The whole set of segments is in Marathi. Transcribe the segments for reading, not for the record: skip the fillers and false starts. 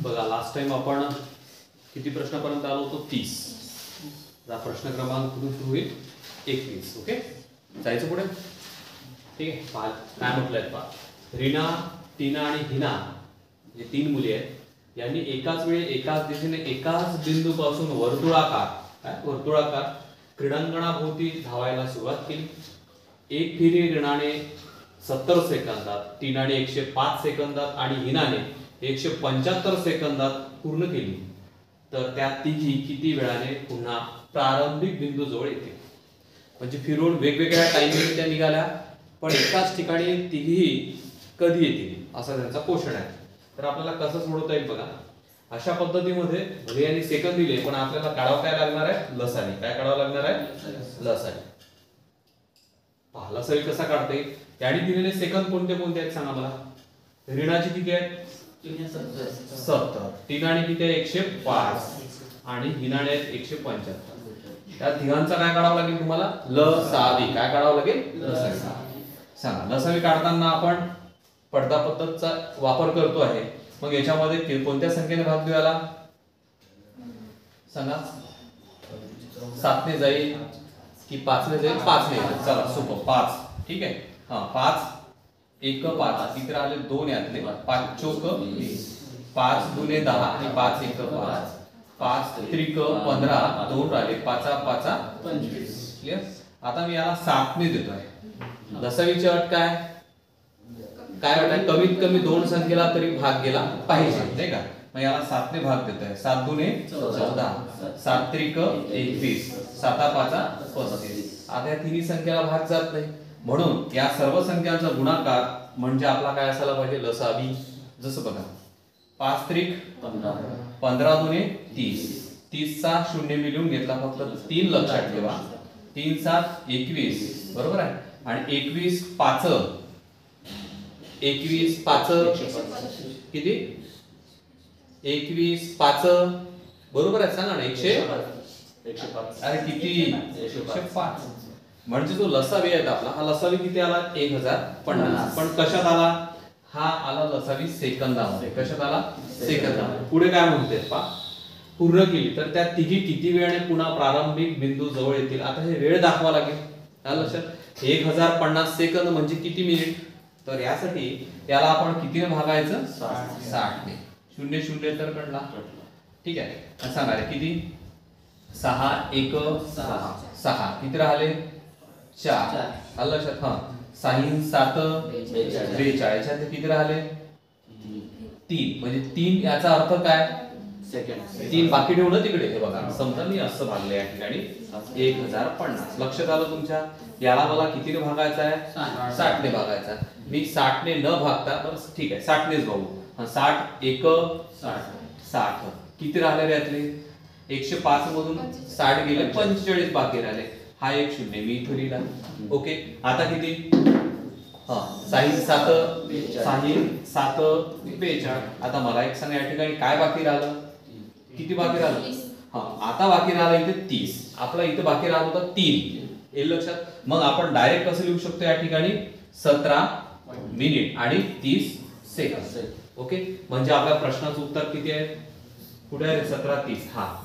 बघा लास्ट टाइम आपण किती प्रश्नापर्यंत आलो होतो 30. हा प्रश्न क्रमांक कुठून सुरू होईल 21. ओके जायचं पुढे. ठीक आहे. काय म्हटलंय पहा, रीना, टीना आणि हिना जे 3 मुली आहेत यांनी एकाच वेळी एकाच दिशेने एकाच बिंदूपासून वर्तुळाकार क्रीडांगणाभोवती धावायला सुरुवात केली. एक फेरी रीनाने 70 सेकंदात, टीनाने 105 सेकंदात आणि हिनाने 175 सेकंदात पूर्ण केली. तर त्या तिघी किती वेळाने पुन्हा प्रारंभिक बिंदू जवळ येतील. म्हणजे फिरून वेगवेगळ्या टाइमिंग त्या निघाल्या पण एकाच ठिकाणी तिघी कधी येतील असा त्यांचा क्वेश्चन आहे. तर आपल्याला कसं सोडवता येईल बघा. अशा पद्धतीमध्ये भले यांनी सेकंद दिले पण आपल्याला काढावं काय लागणार आहे, लसावी. काय काढावं लागणार आहे, लसावी. लसावी कसा काढता येईल, यांनी दिलेले सेकंद कोणते कोणते आहेत सांगा मला. रीनाची किती आहेत 70, टीनाने किती आहे 105 आणि हिनाने 175. त्या तिघांचा काय काढावं लागेल तुम्हाला, लसावी. काय काढावं लागेल, लसावी. सांगा लसावी काढताना आपण पडदा पद्धतीचा वापर करतो आहे. मग याच्यामध्ये कोणत्या संख्येने भाग देऊ याला सांगा. 7 ने जाईल की 5 ने जाईल, 5 ने जाईल. चला सोपं 5. ठीक आहे. हा 5 1 5 इकडे आले 2 यातले 5 चौक 20, 5 दुने 10 आणि 5 1 5, 5 त्रिक 15, 2 राहिले 5 5 25. क्लियर. आता मी याला 7 ने देतोय. लसावीची अट काय अट आहे, कमीत कमी 2 संख्येला तरी भाग गेला पाहिजे नाही का. मग याला 7 ने भाग देतोय. 7 दुने 14, 7 त्रिक 21, 7 5 35. आता या तिन्ही संख्येला भाग जात नाही म्हणून या सर्व संख्यांचा गुणाकार म्हणजे आपला काय असायला पाहिजे, लसावी. जसं बघा 5 त्रिक 15 दुने 30, 30 चा शून्य मी लिहून घेतला फक्त 3 लक्षात ठेवा. 3 7 21 बरोबर आहे. आणि 21 5 किती 21 5 बरोबर आहे सांगा ना. 105. अरे किती 105. म्हणजे जो लसावी आहे आपला हा लसावी किती आला 1050. पण कशात आला, हा आला लसावी सेकंदामध्ये. कशात आला, सेकंदामध्ये. पुढे काय म्हणते पा, पूर्ण केली तर त्या तिघी किती वेळाने पुन्हा प्रारंभिक बिंदू जवळ येतील. आता हे वेळ दाखवा लागेल. आलं लक्षात. 1050 सेकंद म्हणजे किती मिनिट. तर यासाठी याला आपण कितीने भागायचं, 60 ने. 0 0 तर कळला. ठीक आहे. सांगा रे किती 6 1 6 किती राहिले 4. आलं लक्षात. हा 6 7 42 याच्यात किती राहिले 3. म्हणजे 3 याचा अर्थ काय सेकंड. 3 बाकी ठेवणं तिकडे. हे बघा समजा मी असं भागले या ठिकाणी 1050. लक्षात आलं तुमच्या. याला मला कितीने भागायचा आहे 60 ने भागायचा. मी 60 ने न भागता बस ठीक आहे 60 नेच भागू. 60 1 60 किती राहिले रे यातले 105 मधून 60 गेले 45 बाकी राहिले. हा एक शून्य मी इथे लिहिला. ओके. आता किती 6 7 42. आता मला एक सांगा या ठिकाणी काय बाकी राहिलं, किती बाकी राहिलं. हा आता बाकी राहिलं इथे 30. आपला इथे बाकी राहिला होता 3. हे लक्षात. मग आपण डायरेक्ट कसं लिहू शकतो या ठिकाणी 17 मिनिट आणि 30 सेकंद. ओके. म्हणजे आपल्या प्रश्नाचं उत्तर किती आहे, कुठे आहे 17 30. हा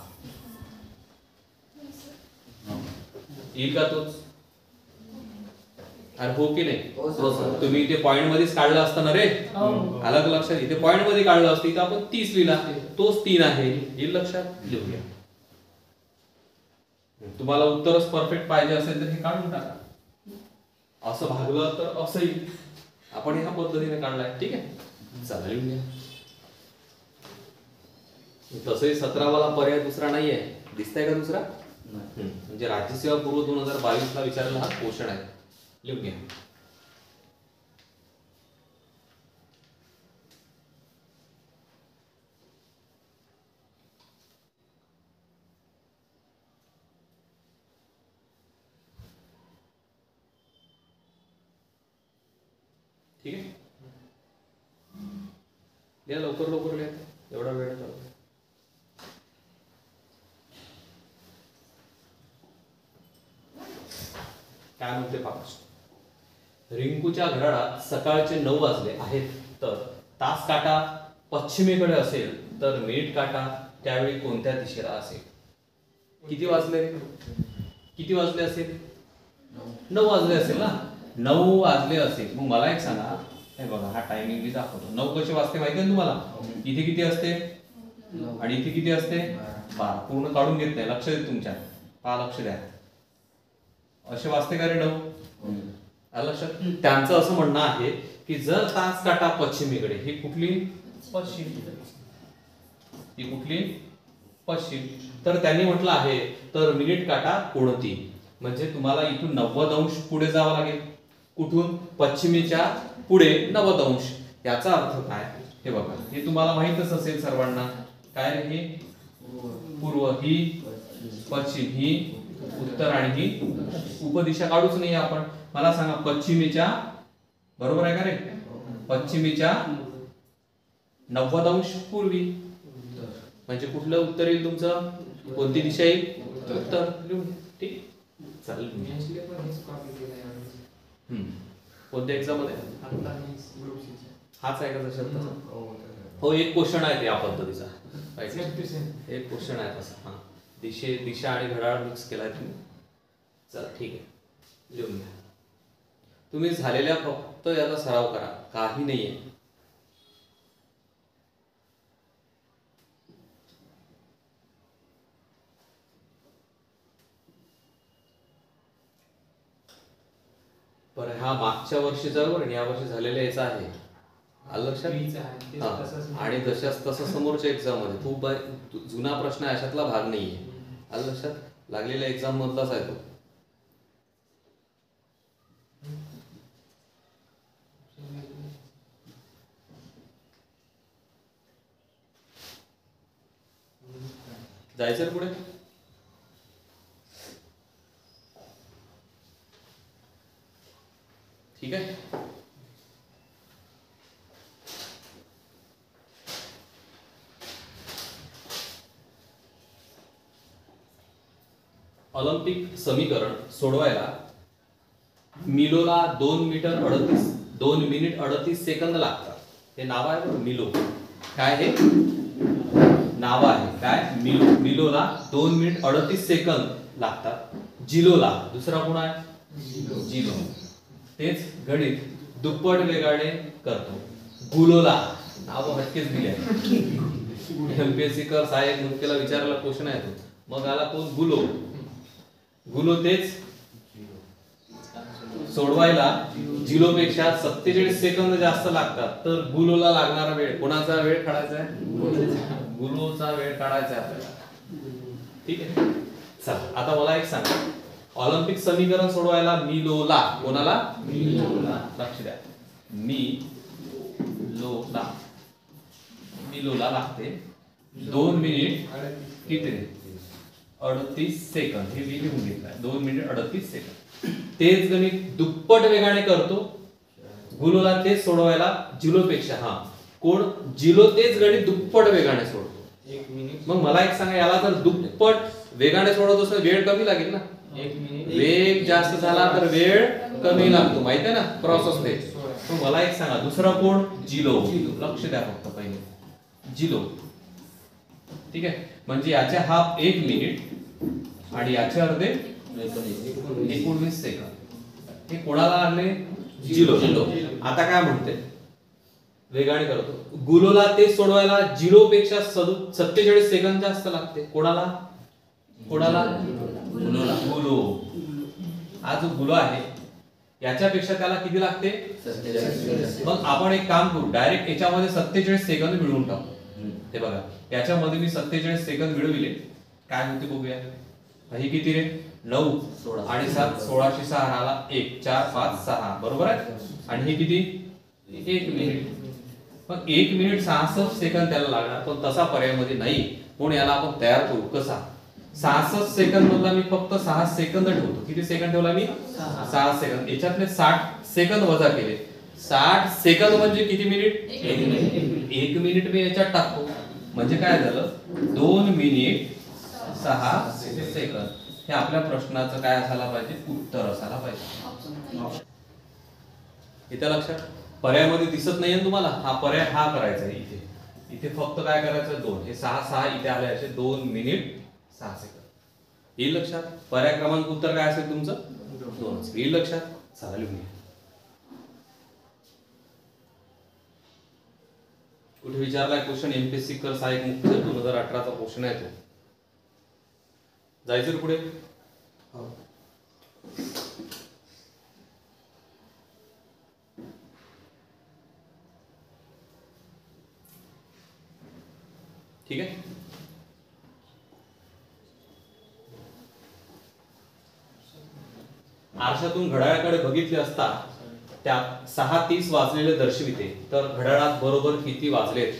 येईल का तोच. अरे हो की नाही. तुम्ही इथे पॉइंट मध्येच काढलं असतं ना रे. अलग लक्षात. इथे पॉइंट मध्ये काढलं असतं. इथे आपण 30 लिहिला तोच 3 आहे. येईल लक्षात. लिहूया. तुम्हाला उत्तरच परफेक्ट पाहिजे असेल तर हे काढून टाका. असं भागलं तर असं येईल. आपण ह्या पद्धतीने काढलाय. ठीक आहे. चला लिहून घ्या. तसंही 17 वाला पर्याय दुसरा नाहीये. दिसतंय का दुसरा. म्हणजे राज्यसेवा पूर्व 2022 ला विचारलेला हा क्वेश्चन आहे. लिहून घ्या. ठीक आहे. या लवकर लवकर लिहा. एवढा वेळ चालू. काय म्हणते पाच. रिंकूच्या घड्याळात सकाळचे 9 वाजले आहेत तर तास काटा पश्चिमेकडे असेल तर मिनिट काटा त्यावेळी कोणत्या दिशेला असेल? किती वाजले? किती वाजले असेल? 9 वाजले असेल ना. 9 वाजले असेल. मग मला एक सांगा, हे बघा हा टायमिंग मी दाखवतो. 9 कसे वाजते माहिती आहे तुम्हाला? इथे किती असते आणि इथे किती असते? 12. पूर्ण काढून घेत नाही, लक्ष दे तुमच्या. लक्ष द्या. असे वाजते का रे 9? लक्षात. त्यांचं असं म्हणणं आहे की जर तास काटा पश्चिमेकडे, ही कुठली? पश्चिम. ही कुठली? पश्चिम. तर त्यांनी म्हटलं आहे तर मिनिट काटा कोणती? म्हणजे तुम्हाला इथून 90 अंश पुढे जावं लागेल. कुठून? पश्चिमेच्या पुढे 90 अंश. याचा अर्थ काय? हे बघा, हे तुम्हाला माहितच असेल सर्वांना. काय रे? हे पूर्व, ही पश्चिम, ही उत्तर आणि ही उपदिशा काढूच नाही आपण. मला सांगा पश्चिमेच्या, बरोबर आहे का रे? पश्चिमेच्या 90 अंश पूर्वी. म्हणजे कुठलं उत्तर येईल तुमचं? कोणती दिशा येईल? उत्तर. लिहून ठीक चालेल. कोणत्या एक्झाम मध्ये? हाच आहे का शब्द? हो, एक क्वेश्चन आहे ते या पद्धतीचा. एक क्वेश्चन आहे तसा. हा, दिशा आणि घड्याळ मिक्स केलाय तुम्ही. चला ठीक आहे, लिहून घ्या. तुम्ही झालेल्या फक्त याचा सराव करा, काही नाहीये. बरं, हा मागच्या वर्षीचा आणि या वर्षी झालेल्या याचा आहे. आलं लक्षात? आणि जशाच तसं समोरच्या एक्झाम मध्ये खूप जुना प्रश्न आहे, अशातला भाग नाहीये. आलं लक्षात? लागलेल्या एक्झाम मधलाच आहे तो. जायचं पुढे. ठीक आहे. ऑलिम्पिक समीकरण सोडवायला मिलोला 2 मिनिट 38 सेकंद लागतात. हे नाव आहे बरं, मिलो. काय हे नाव आहे? काय? मिलो. मिलोला 2 मिनिट 38 सेकंद लागतात. जिलोला दुसरा कोण आहे? जिलो. तेच गणित दुप्पट वेगाने करतो. गुलोला नाव हटकेच दिले. एमपीएससी कर सहाय्यक मुख्याला विचारायला क्वेश्चन आहे तो. मग आला कोण? गुलो. गुलो तेच सोडवायला जिलोपेक्षा 47 सेकंद जास्त लागतात. तर गुलोला लागणारा वेळ, कोणाचा वेळ काढायचा आहे? गुलोचा वेळ काढायचा आहे आपल्याला. ठीक आहे. चला आता मला एक सांगा, ऑलिम्पिक समीकरण सोडवायला मिलोला, कोणाला? मिलोला. लक्ष द्या, मिलोला लागते 2 मिनिट किती? 38 सेकंद. हे मी लिहून घेतलंय. 2 मिनिट 38 सेकंद. तेच गणित दुप्पट वेगाने करतो गुलोला. तेच सोडवायला जिलोपेक्षा, हा कोण? जिलो तेच गणित दुप्पट वेगाने सोडतो. 1 मिनिट. मग मला एक सांगा, याला जर दुप्पट वेगाने सोडवत असेल वेळ कमी लागेल ना? 1 मिनिट. वेग जास्त झाला तर वेळ कमी लागतो, माहिती आहे ना प्रोसेस ते. मग मला एक सांगा, दुसरा कोण? जिलो. लक्ष द्या फक्त पहिले, जिलो. ठीक आहे. म्हणजे याचे हाफ 1 मिनिट आणि याचे अर्धे 19 सेकंद. हे कोणाला लागले? जिलो. आता काय म्हणते? वेगाने करतो. गुलोला ते सोडवायला जिलो पेक्षा 47 सेकंद जास्त लागते. कोणाला? गुलो. हा जो गुलो आहे याच्यापेक्षा त्याला किती लागते? 47. मग आपण एक काम करू, डायरेक्ट याच्यामध्ये 47 सेकंद मिळवून टाकू. हे बघा, याच्यामध्ये मी 47 सेकंद मिळविले. काय होते बघूया. ही किती रे? 9 आणि 7 16 6 आला 1 4 5 6, बरोबर आहे. आणि हे किती? 1 मिनिट. मग 1 मिनिट 66 सेकंद त्याला लागणार, पण तसा पर्यायामध्ये नाही. म्हणून याला आपण तयार करू. कसा? 66 सेकंद मधला मी फक्त 6 सेकंद ठेवतो. किती सेकंद ठेवला मी? 6 सेकंद. याच्यातले 60 सेकंद वजा केले. 60 सेकंद म्हणजे किती मिनिट? 1 मिनिट. 1 मिनिट मी याच्यात टाकतो. म्हणजे काय झालं? 2 मिनिट 6 सेकंद. हे आपल्या प्रश्नाचं काय असायला पाहिजे? उत्तर असायला पाहिजे. इथे लक्षात, पर्यायामध्ये दिसत नाहीये तुम्हाला? हा पर्याय हा करायचा आहे इथे. इथे फक्त काय करायचं 2, हे 6 6 इथे आले असे 2 मिनिट 6 सेकंद येईल लक्षात. पर्याय क्रमांक उत्तर काय असेल तुमचं 2 येईल लक्षात. चला लिहून घ्या. कुठे विचारलाय क्वेश्चन एमपीएससी कर सहाय्यक मुख्य 2018 चा क्वेश्चन आहे तो. जायचं पुढे. ठीक आहे. आरशातून घड्याळाकडे बघितले असता त्यात 6:30 वाजलेले दर्शविते, तर घड्याळात बरोबर किती वाजलेत?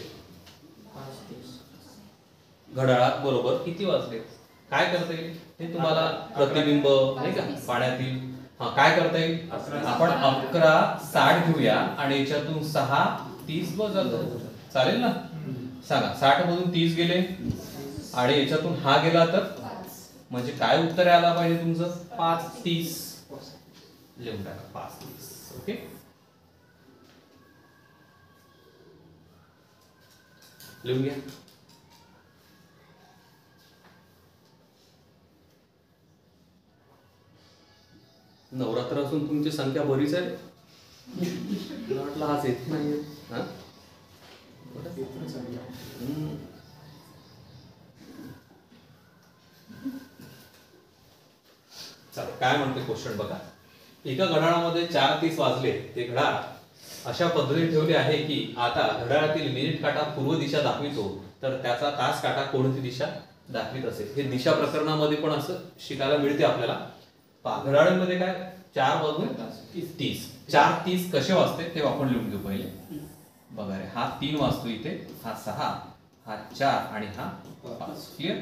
घड्याळात बरोबर किती वाजलेत? काय करता येईल हे तुम्हाला प्रतिबिंब नाही का पाण्यातील. काय करता येईल? आपण 11:60 घेऊया आणि याच्यातून 6:30 वजा करू. चालेल ना? सांगा 60 मधून 30 गेले आणि याच्यातून हा गेला तर म्हणजे काय उत्तर आला पाहिजे तुमचं 5:30. लिहून टाका 5:30. ओके. लिहून घ्या. नवरात्र असून तुमची संख्या बरीच आहे. म्हटलं आज येत नाहीये. काय म्हणते क्वेश्चन बघा. एका घड्याळामध्ये 4:30 वाजले. ते घड्याळ अशा पद्धतीने ठेवले आहे की आता घड्याळातील मिनिट काटा पूर्व दिशा दाखवितो, तर त्याचा तास काटा कोणती दिशा दाखवित असेल. हे दिशा प्रकरणामध्ये पण असं शिकायला मिळते आपल्याला. घड्याळामध्ये काय 4 वाजून 30. 4:30 कसे वाजते ते आपण लिहून घेऊ पहिले. बघा रे, हा 3 वाजतो इथे, हा 6, हा 4 आणि हा 5. क्लिअर.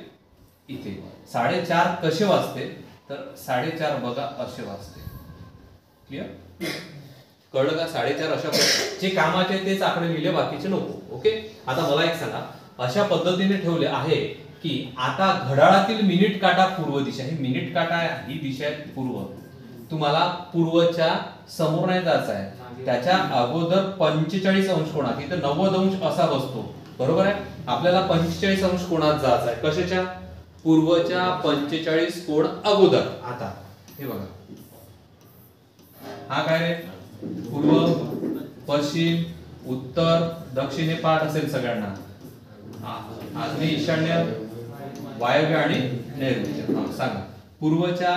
इथे 4:30 कसे वाजते तर 4:30 बघा असे वाजते. क्लिअर. कळलं का? 4:30 अशा जे कामाचे तेच आकडे लिहिले, बाकीचे नको. ओके. आता मला एक सांगा, अशा पद्धतीने ठेवले आहे की आता घड्याळातील मिनिट काटा पूर्व दिशा, ही मिनिट काटा ही दिशा आहे पूर्व. तुम्हाला पूर्वच्या समोर नाही जायचं आहे, त्याच्या अगोदर 45 अंश कोणात, इथं 90 अंश असा बसतो. बरोबर आहे. आपल्याला 45 अंश कोणात जायचं आहे. कशाच्या? पूर्वच्या 45 कोण अगोदर. आता हे बघा, हा काय रे? पूर्व, पश्चिम, उत्तर, दक्षिण हे पाठ असेल सगळ्यांना. आग्नेय, ईशान्य, वायव्य आणि नैऋत्य. सांगा पूर्वच्या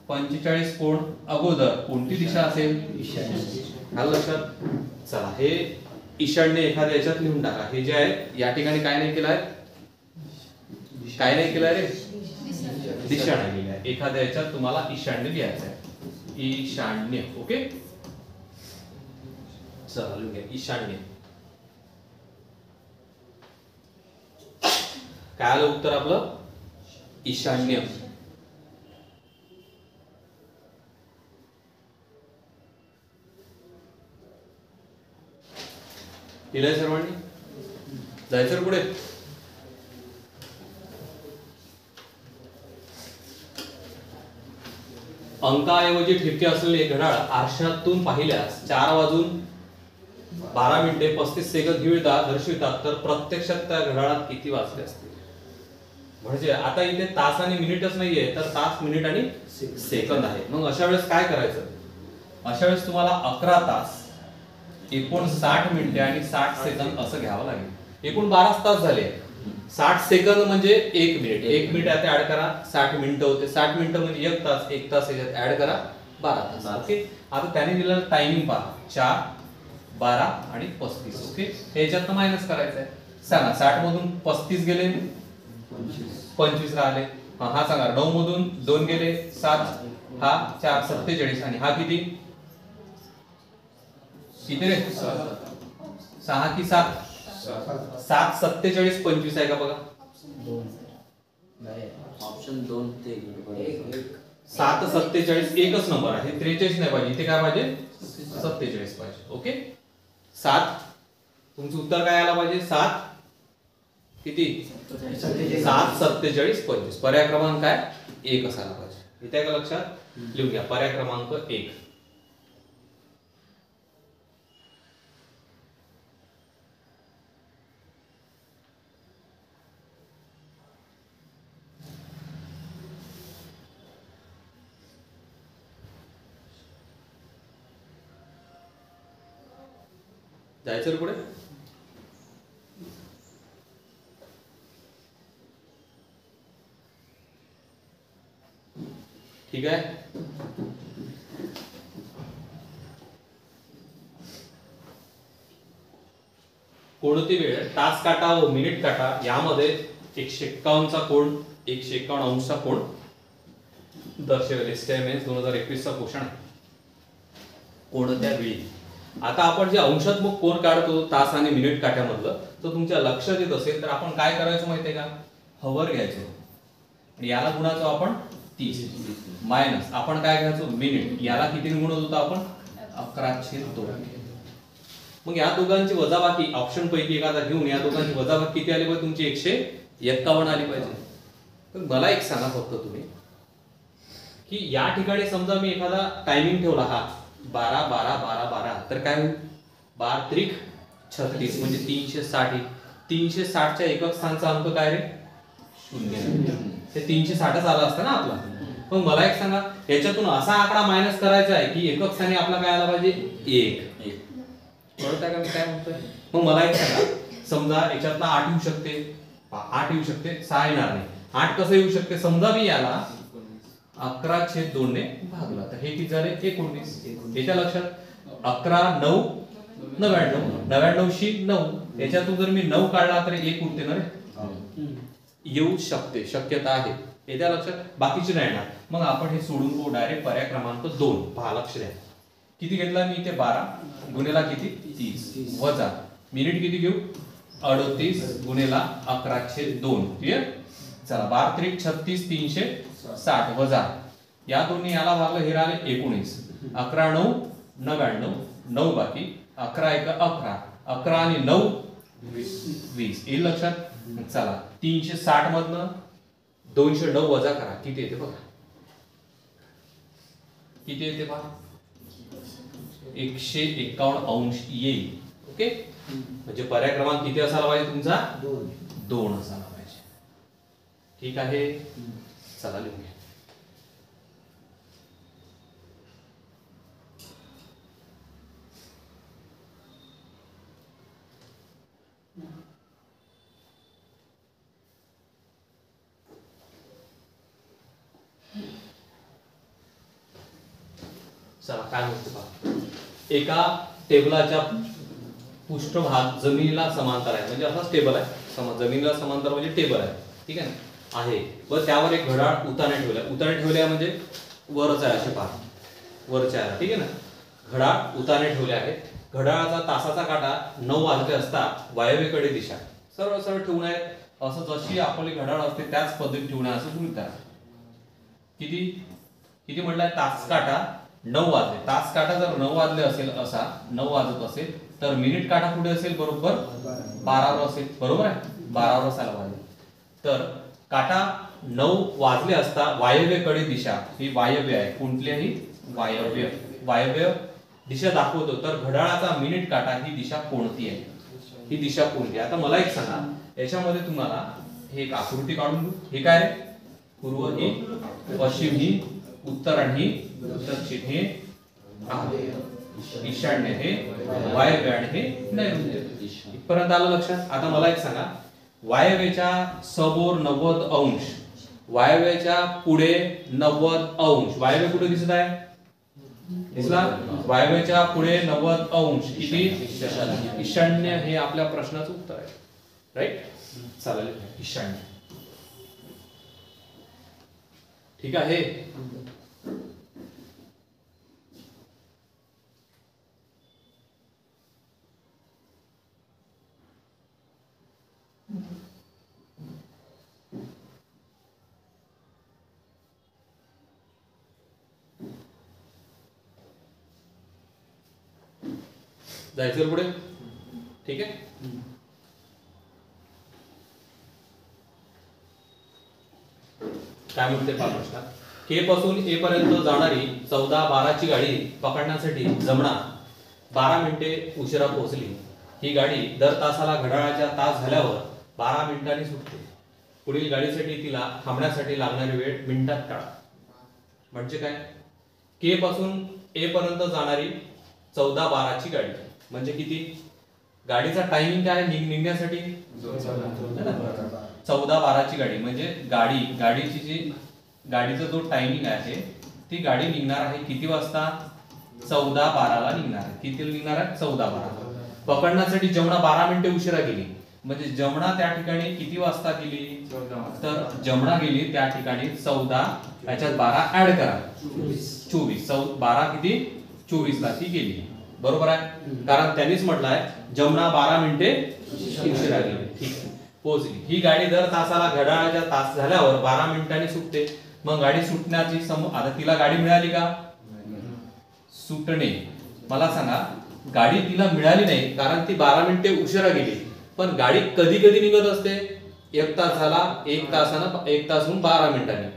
45 कोण अगोदर कोणती दिशा असेल? ईशान्य. आलं लक्षात? चला हे ईशान्य एखाद्या याच्यात लिहून टाका. हे जे आहे या ठिकाणी काय नाही केलंय, काय नाही केलंय रे? दिशा नाही लिहिली. एखाद्या याच्यात तुम्हाला ईशान्य लिहायचं आहे. ईशान्य. ओके. चला लिहून घ्या ईशान्य. काय आलं उत्तर आपलं? ईशान्य. लिहिलंय सर्वांनी? जायचं पुढे. अंकाऐवजी ठिपके असलेले घड्याळ आरशातून पाहिल्यास 4:12:35 ही दर्शवितात, तर प्रत्यक्षात त्या घड्याळात किती वाजले असतील? म्हणजे आता इथे तास आणि मिनिटच नाहीये, तर तास, मिनिट आणि सेकंद आहे. मग अशा वेळेस काय करायचं? अशा वेळेस तुम्हाला 11 तास 59 मिनिटे आणि 60 सेकंद असं घ्यावं लागेल. एकूण 12 तास झाले. 60 सेकंद म्हणजे 1 मिनिट. 1 मिनिट यात ऍड करा, 60 मिनिटं होते. 60 मिनिटं म्हणजे 1 तास. 1 तास याच्यात ऍड करा, 12 तास. ओके. आता त्याने दिलेलं टायमिंग पहा, 4, 12 आणि 35. ओके. ह्याच्यात मायनस करायचं आहे. सांगा 60 मधून 35 गेले, 25 राहिले. हा सांगा 9 मधून 2 गेले, 7, हा 4, 47 आणि हा किती रे? 6 की 7? 7, 47, 25 आहे का बघा? ऑप्शन 2 ते 7, 47 एकच नंबर आहे. 43 नाही पाहिजे. इथे काय पाहिजे? 47 पाहिजे. ओके. 7 तुमचं उत्तर काय आला पाहिजे? 7 किती? 7, 47, 25. पर्याय क्रमांक काय? 1 असायला पाहिजे. इथे का लक्षात? लिहून घ्या पर्याय क्रमांक 1. जायचं रे पुढे. ठीक आहे. कोणती वेळ तास काटा व मिनिट काटा यामध्ये 151चा कोण 151 अंशचा कोण दर्शवेल. STMS 2021 चा क्वेश्चन आहे. कोणत्या वेळी. आता आपण जे अंशात्मक कोण काढतो तास आणि मिनिट काट्यामधलं, तर तुमच्या लक्षात येत असेल तर आपण काय करायचं माहितीये का, हवर घ्यायचो आणि याला गुणायचो आपण 30 मायनस आपण काय घ्यायचो मिनिट, याला किती गुणत होतो आपण 11/2. मग या दोघांची वजाबाकी ऑप्शन पैकी एखादा घेऊन या दोघांची वजाबाकी किती आली पाहिजे तुमची 151 आली पाहिजे. तर मला एक सांगा फक्त तुम्ही की या ठिकाणी समजा मी एखादा टायमिंग ठेवला हा 12 12 12 12 तर काय होईल 12 त्रिक 36 म्हणजे 360. 360च्या एकक स्थानचा अंक काय रे 0. ते 360च आला असता ना आपला. मग मला एक सांगा याच्यातून असा आकडा मायनस करायचा आहे की एकक स्थानी आपला काय आला पाहिजे 1. कळतंय का मी काय म्हणतोय. मग मला एक सांगा समजा याच्यातला 8 येऊ शकते 8 येऊ शकते 6 येणार नाही. 8 कसं येऊ शकते समजा मी याला 11/2 ने भागला तर हे किती झाले 19. याच्या लक्षात 11 9 99 99 शी 9 याच्यातून जर मी 9 काढला तर 1 उरते ना रे. येऊ शकते शक्यता आहे. याच्या लक्षात बाकीचे नाही येणार. मग आपण हे सोडून गो डायरेक्ट पर्याय क्रमांक 2 पहा लक्ष द्या. किती घेतला मी इथे 12 गुणेला किती 30 वजा मिनिट किती घेऊ 38 गुणेला 11/2. क्लियर. चला 12 त्रिक 36 360 वजा या दोन्ही याला भागलं हे राहिले 19. 11 9 99 9 बाकी 11 1 11 11 आणि 9 20 येईल लक्षात. चला 360 मधनं 209 वजा करा किती येते बघा. किती येते पहा 151 अंश येईल. ओके म्हणजे पर्याय क्रमांक किती असायला पाहिजे तुमचा 2 असायला पाहिजे. ठीक आहे. चला लिहूया. चला काय म्हणतो पहा. एका टेबलाच्या पृष्ठभाग जमिनीला समांतर आहे म्हणजे असाच टेबल आहे. जमिनीला समांतर म्हणजे टेबल आहे. ठीक आहे ना आहे व त्यावर एक घड्याळ उताने ठेवलाय. उताने ठेवले म्हणजे वरच आहे असे पहा वरच्या आहे. ठीक आहे ना घड्याळ उताने ठेवले आहेत. घड्याळाचा तासाचा काटा 9 वाजले असता वायव्येकडे दिशा सरळ सरळ ठेवून आहे. असं जशी आपली घड्याळ असते त्याच पद्धतीने ठेवून आहे असं तुम्ही करा. किती किती म्हटलंय तास काटा 9 वाजले. तास काटा जर 9 वाजले असेल असा 9 वाजत असेल तर मिनिट काटा कुठे असेल बरोबर 12 वर असेल. बरोबर आहे 12 वर असायला पाहिजे. तर काटा 9 वाजले असता वायव्येकडे दिशा ही वायव्य आहे. कोणतीही वायव्य दिशा दाखवतो. तर घड्याळाचा मिनिट काटा ही दिशा कोणती आहे ही दिशा कोणती. आता मला एक सांगा याच्यामध्ये तुम्हाला हे एक आकृती काढून देऊ. हे काय पूर्व ही पश्चिम ही उत्तर आणि दक्षिण हे ईशान्य हे वायव्य आणि हे नैऋत्य. इथपर्यंत आलं लक्षात. आता मला एक सांगा वायव्येच्या समोर 90 अंश वायव्येच्या पुढे 90 अंश. वायव्य कुठे दिसत आहे दिसला. वायव्येच्या पुढे 90 अंश किती ईशान्य हे आपल्या प्रश्नाचं उत्तर आहे. राईट. चालेल ईशान्य. ठीक आहे. जायचं पुढे. ठीक आहे. काय म्हणते पहा प्रश्नात. के पासून ए पर्यंत जाणारी 14-12 ची गाडी पकडण्यासाठी जमना 12 मिनिटे उशिरा पोहोचली. ही गाडी दर तासाला घड्याळाच्या तास झाल्यावर 12 मिनिटांनी सुटते. पुढील गाडीसाठी तिला थांबण्यासाठी लागणारी वेळ मिनिटात काढा. म्हणजे काय के पासून ए पर्यंत जाणारी 14-12 ची गाडी म्हणजे किती गाडीचा टायमिंग काय निघण्यासाठी 14:12ची गाडी म्हणजे गाडीची जी गाडीचा जो टायमिंग आहे ती गाडी निघणार आहे किती वाजता 14:12ला निघणार आहे. किती निघणार आहे 14:12. पकडण्यासाठी जमुना 12 मिनिटे उशिरा गेली म्हणजे जमुना त्या ठिकाणी किती वाजता गेली तर जमुना गेली त्या ठिकाणी 14 याच्यात 12 ऍड करा 24 12 किती 24 ला ती गेली. बरोबर आहे कारण त्यांनीच म्हटलंय जमुना 12 मिनिटे उशिरा गेली. ठीक पोहोचली. ही गाडी दर तासाला घड्याळाच्या तास झाल्यावर 12 मिनिटांनी सुटते. मग गाडी सुटण्याची आता तिला गाडी मिळाली का सुटणे. मला सांगा गाडी तिला मिळाली नाही कारण ती 12 मिनिटे उशिरा गेली. पण गाडी कधी कधी निघत असते 1 तास झाला 1 तासानं 1 तासहून 12 मिनिटांनी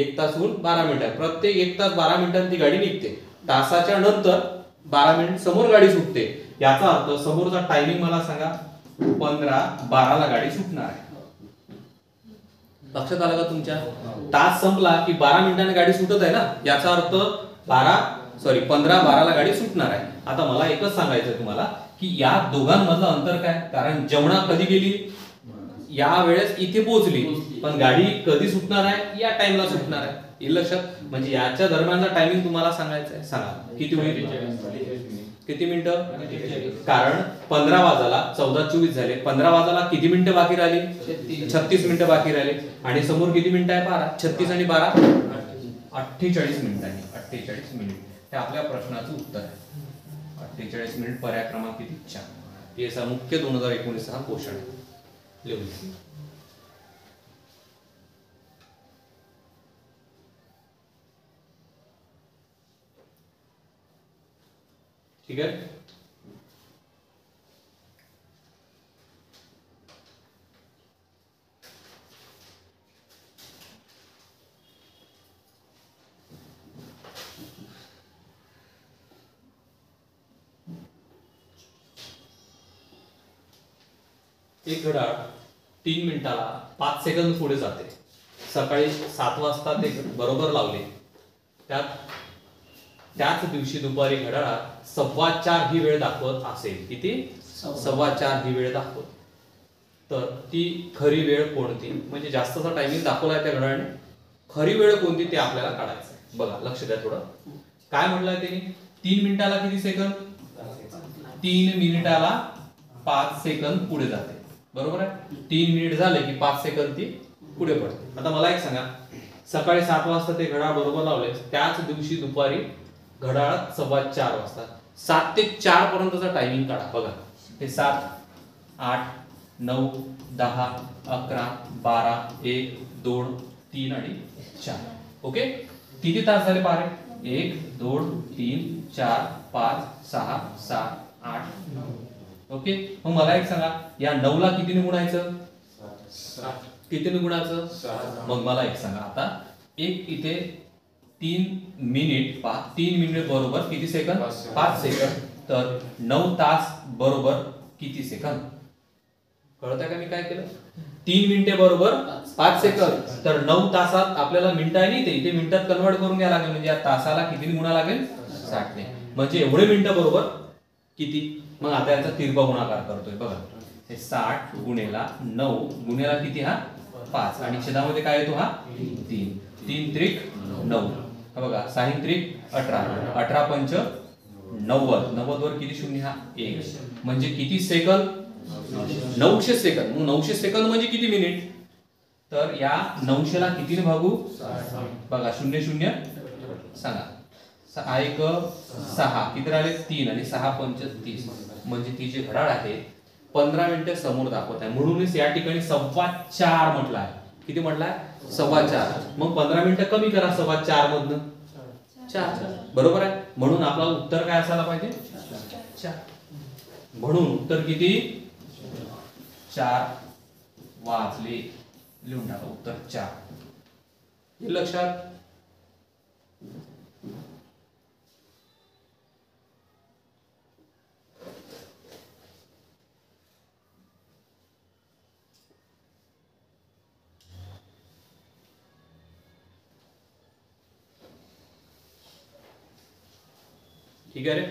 1 तासहून 12 मिनिटांनी प्रत्येक 1 तास 12 मिनिटांनी ती गाडी निघते. तासाच्या नंतर 12 मिनिट समोर गाडी सुटते. याचा अर्थ समोरचा टायमिंग मला सांगा 15:12ला गाडी सुटणार आहे. लक्षात आलं का तुमच्या तास संपला की 12 मिनिटांनी गाडी सुटत आहे ना याचा अर्थ 15:12ला गाडी सुटणार आहे. आता मला एकच सांगायचं तुम्हाला की या दोघांमधलं अंतर काय कारण जमुना कधी गेली या वेळेस इथे पोहोचली पण गाडी कधी सुटणार आहे या टाइमला सुटणार आहे. हे लक्षात म्हणजे याच्या दरम्यानचा टायमिंग तुम्हाला सांगायचं आहे. सांगा किती होईल किती मिनिटं कारण 15 वाजायला 14:24 झाले 15 वाजायला किती मिनिटं बाकी राहिली 36 मिनिटं बाकी राहिले आणि समोर किती मिनिटं आहे 12 36 आणि 12 48 मिनिटांनी 48 मिनिट हे आपल्या प्रश्नाचं उत्तर आहे. 48 मिनिट पर्याय क्रमांक किती 4 याचा मुख्य 2019 हा क्वेश्चन आहे. लिहून ठीक आहे. एक घड्याळ 3 मिनिटाला 5 सेकंद पुढे जाते. सकाळी 7 वाजता ते बरोबर लावले त्याच दिवशी दुपारी घड्याळात 4:15 ही वेळ दाखवत असेल. किती 4:15 ही वेळ दाखवत तर ती खरी वेळ कोणती म्हणजे जास्तचा टायमिंग दाखवलाय त्या घड्याळाने खरी वेळ कोणती ते आपल्याला काढायचं. बघा लक्ष द्या थोडं काय म्हटलंय त्यांनी 3 मिनिटाला किती सेकंद 3 मिनिटाला 5 सेकंद पुढे जाते. बरोबर आहे 3 मिनिट झाले की 5 सेकंद ती पुढे पडते. आता मला एक सांगा सकाळी 7 वाजता ते घड्याळ बरोबर लावले त्याच दिवशी दुपारी घड्याळात 4:15 वाजता 7 ते 4 पर्यंतचा टायमिंग काढा. बघा हे 7 8 9 10 11 12 1 2 3 आणि 4 ओके किती तास झाले पारे 1 2 3 4 5 6 7 8 9 ओके. मग मला एक सांगा या 9 ला कितीने गुणायचं कितीने गुणायचं मग मला एक सांगा आता एक इथे 3 मिनिट 3 मिनिट बरोबर किती सेकंद 5 सेकंद तर 9 तास बरोबर किती सेकंद कळतंय का मी काय केलं 3 मिनिटे बरोबर 5 सेकंद तर 9 तासात आपल्याला मिनिटं आहे नाही ते मिनिटात कन्वर्ट करून घ्यायला लागेल म्हणजे या तासाला किती गुणा लागेल 60 ने म्हणजे एवढे मिनिटं बरोबर किती. मग आता याचा तिरपा गुणाकार करतोय बघा हे 60 गुणेला 9 गुणेला किती हा 5 आणि छेदामध्ये काय येतो हा 3 3 त्रिक 9 बघा 6 त्रिक 18 18 पंच 90 90 वर किती शून्य हा 1 म्हणजे किती सेकंद 900 सेकंद. मग 900 सेकंद म्हणजे किती मिनिट तर या 900 ला कितीने भागू बघा 0 0 सांगा 1 6 किती राहिले 3 आणि 6 पंच 30 म्हणजे ती जी घड्याळ आहे 15 मिनिटे समोर दाखवत आहे म्हणूनच या ठिकाणी 4:15 म्हटलं आहे. किती म्हटलाय 4:15 मग 15 मिनिटं कमी करा 4:15 मधनं 4 बरोबर आहे म्हणून आपला उत्तर काय असायला पाहिजे 4 म्हणून उत्तर किती 4 वाचले लिहून टाका उत्तर 4 हे लक्षात. ठीक आहे रे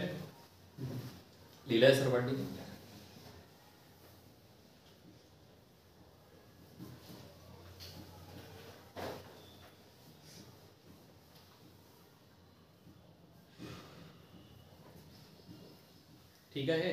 लिहिलंय सर्वांनी ठीक आहे.